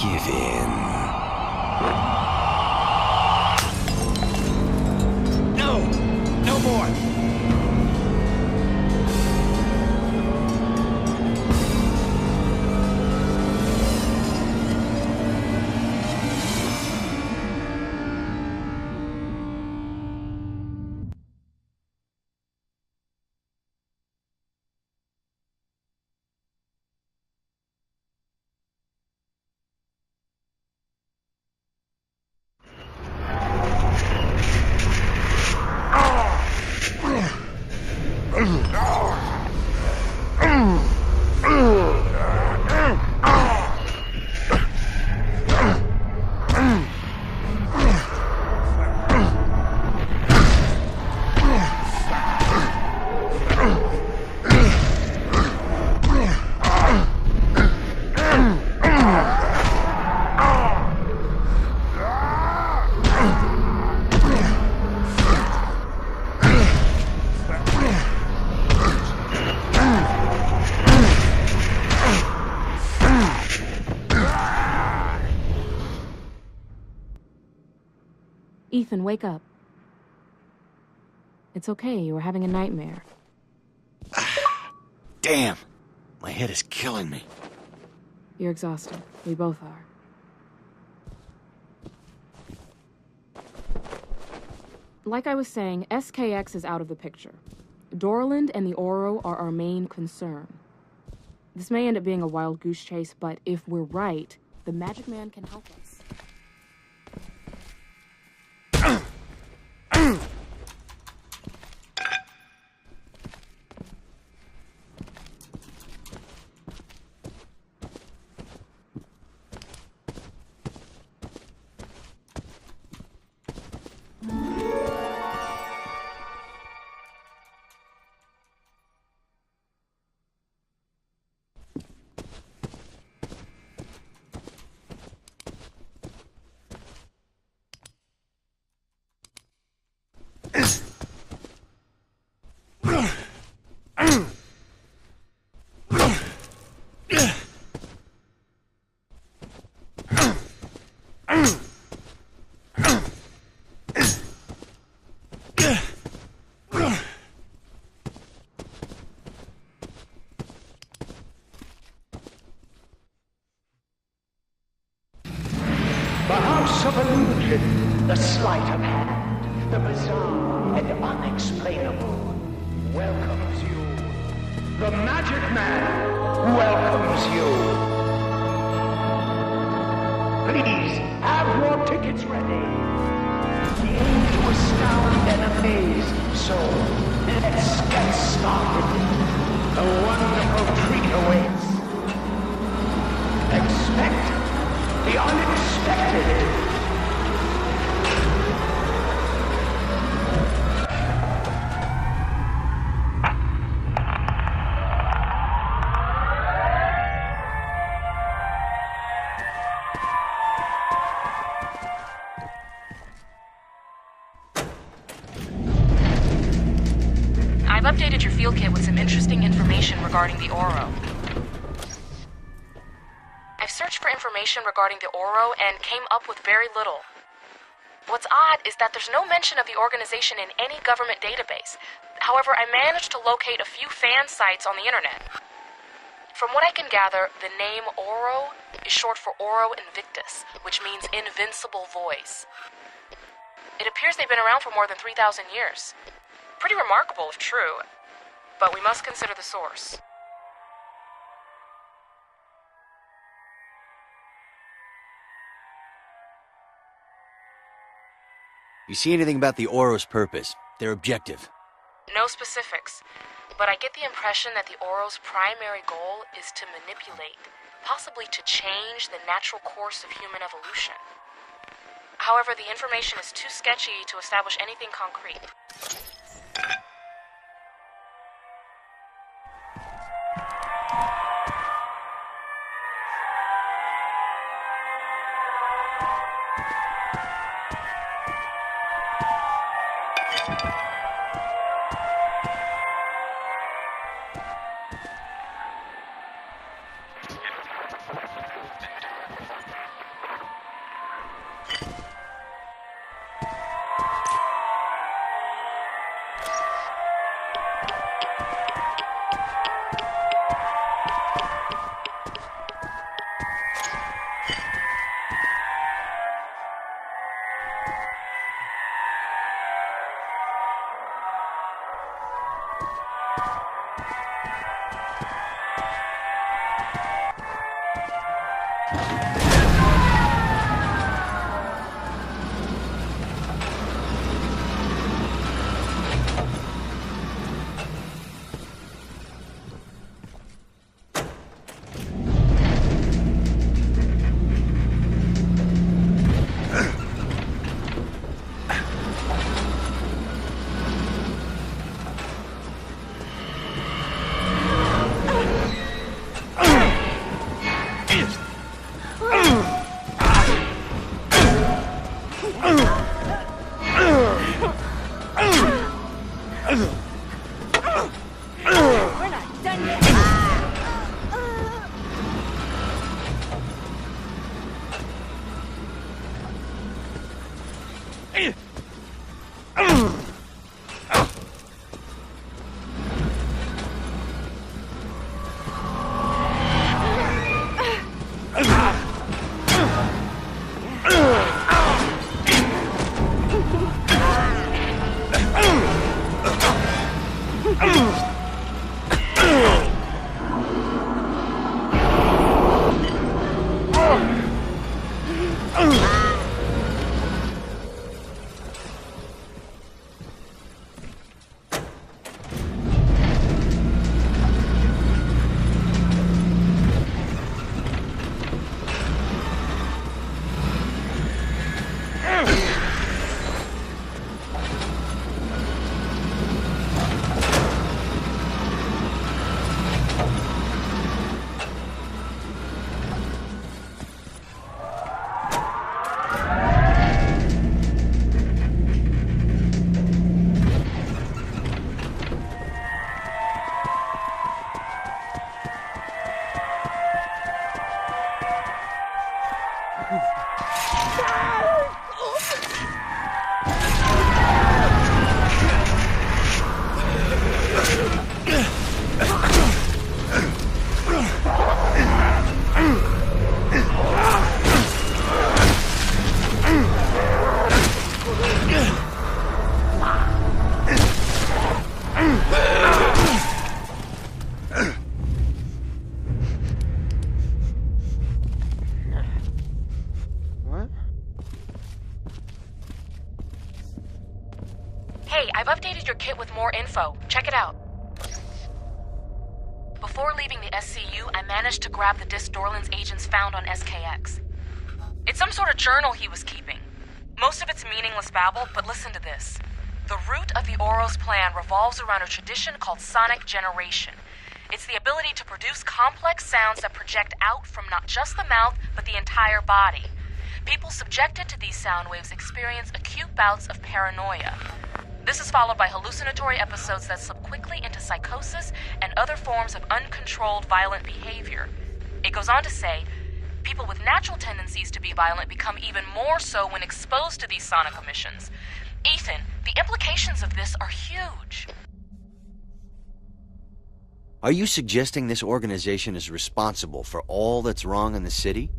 Give in. No! No more! Ethan, wake up. It's okay, you were having a nightmare. Damn! My head is killing me. You're exhausted. We both are. Like I was saying, SKX is out of the picture. Dorland and the Oro are our main concern. This may end up being a wild goose chase, but if we're right, the Magic Man can help us. The house of illusion, the sleight of hand, the bizarre and unexplainable welcomes you. The Magic Man welcomes you. Please have your tickets ready. We aim to astound and amaze, so let's get started. A wonderful treat awaits. Expect the unexpected. I've updated your field kit with some interesting information regarding the Oro. I've searched for information regarding the Oro and came up with very little. What's odd is that there's no mention of the organization in any government database. However, I managed to locate a few fan sites on the internet. From what I can gather, the name Oro is short for Oro Invictus, which means invincible voice. It appears they've been around for more than 3,000 years. Pretty remarkable if true, but we must consider the source. You see anything about the Oro's purpose, their objective? No specifics, but I get the impression that the Oro's primary goal is to manipulate, possibly to change the natural course of human evolution. However, the information is too sketchy to establish anything concrete. Hey, I've updated your kit with more info. Check it out. Before leaving the SCU, I managed to grab the disc Dorland's agents found on SKX. It's some sort of journal he was keeping. Most of it's meaningless babble, but listen to this. The root of the Ouro's plan revolves around a tradition called sonic generation. It's the ability to produce complex sounds that project out from not just the mouth, but the entire body. People subjected to these sound waves experience acute bouts of paranoia. This is followed by hallucinatory episodes that slip quickly into psychosis and other forms of uncontrolled violent behavior. It goes on to say, people with natural tendencies to be violent become even more so when exposed to these sonic emissions. Ethan, the implications of this are huge. Are you suggesting this organization is responsible for all that's wrong in the city?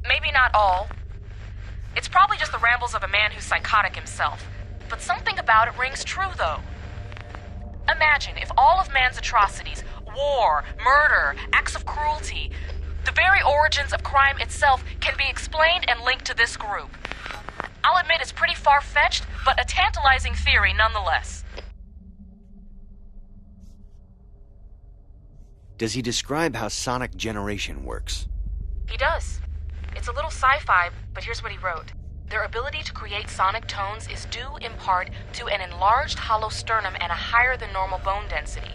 Maybe not all. It's probably just the rambles of a man who's psychotic himself. But something about it rings true, though. Imagine if all of man's atrocities, war, murder, acts of cruelty, the very origins of crime itself can be explained and linked to this group. I'll admit it's pretty far-fetched, but a tantalizing theory nonetheless. Does he describe how sonic generation works? He does. It's a little sci-fi, but here's what he wrote. Their ability to create sonic tones is due in part to an enlarged hollow sternum and a higher than normal bone density.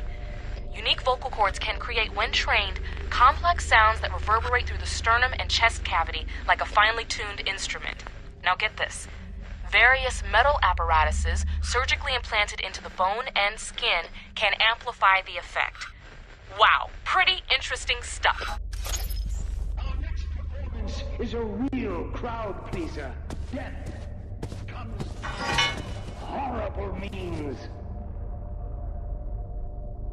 Unique vocal cords can create, when trained, complex sounds that reverberate through the sternum and chest cavity like a finely tuned instrument. Now get this. Various metal apparatuses surgically implanted into the bone and skin can amplify the effect. Wow, pretty interesting stuff. Our next performance is a real crowd pleaser. Death comes horrible means.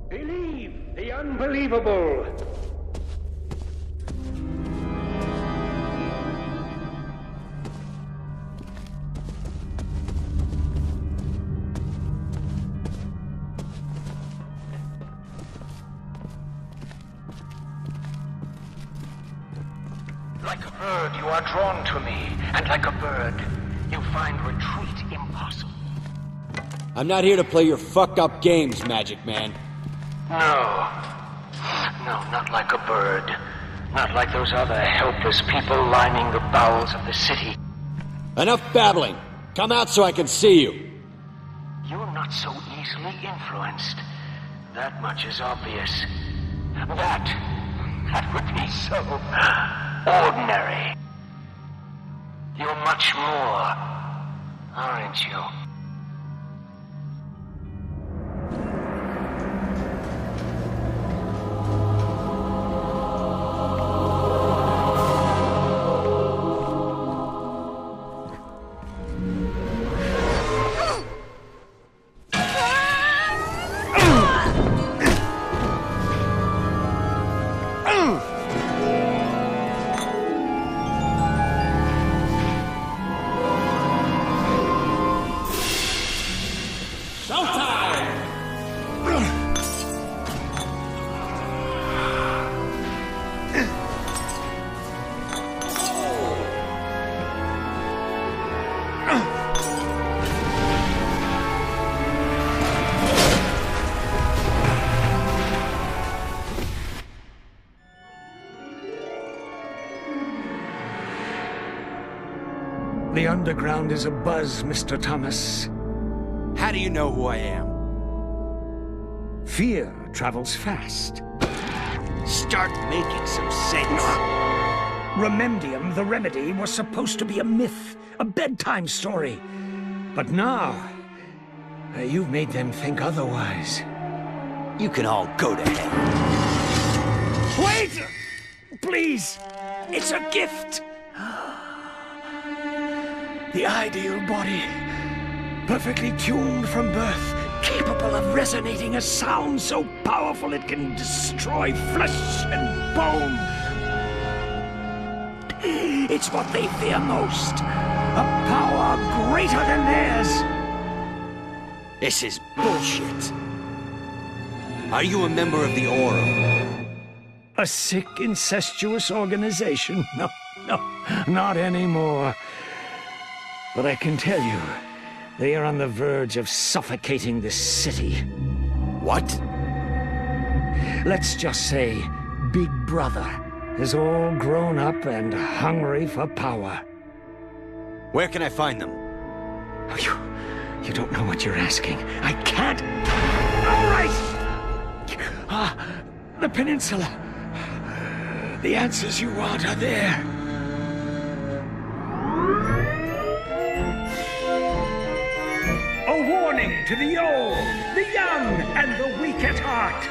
Believe the unbelievable. Like a bird, you are drawn to me, and like a bird, you find retreat impossible. I'm not here to play your fucked up games, Magic Man. No. No, not like a bird. Not like those other helpless people lining the bowels of the city. Enough babbling. Come out so I can see you. You're not so easily influenced. That much is obvious. That would be so ordinary. You're much more, aren't you? The underground is abuzz, Mr. Thomas. How do you know who I am? Fear travels fast. Start making some sense. Rememdium, the remedy, was supposed to be a myth, a bedtime story. But now, you've made them think otherwise. You can all go to hell. Wait! Please! It's a gift! The ideal body, perfectly tuned from birth, capable of resonating a sound so powerful it can destroy flesh and bone. It's what they fear most, a power greater than theirs. This is bullshit. Are you a member of the Oro? A sick, incestuous organization? No, not anymore. But I can tell you, they are on the verge of suffocating this city. What? Let's just say Big Brother is all grown up and hungry for power. Where can I find them? Oh, you don't know what you're asking. I can't. All right! The peninsula. The answers you want are there. A warning to the old, the young, and the weak at heart.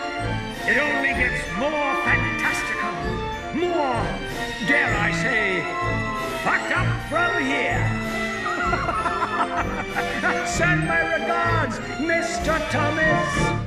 It only gets more fantastical, more, dare I say, fucked up from here. Send my regards, Mr. Thomas.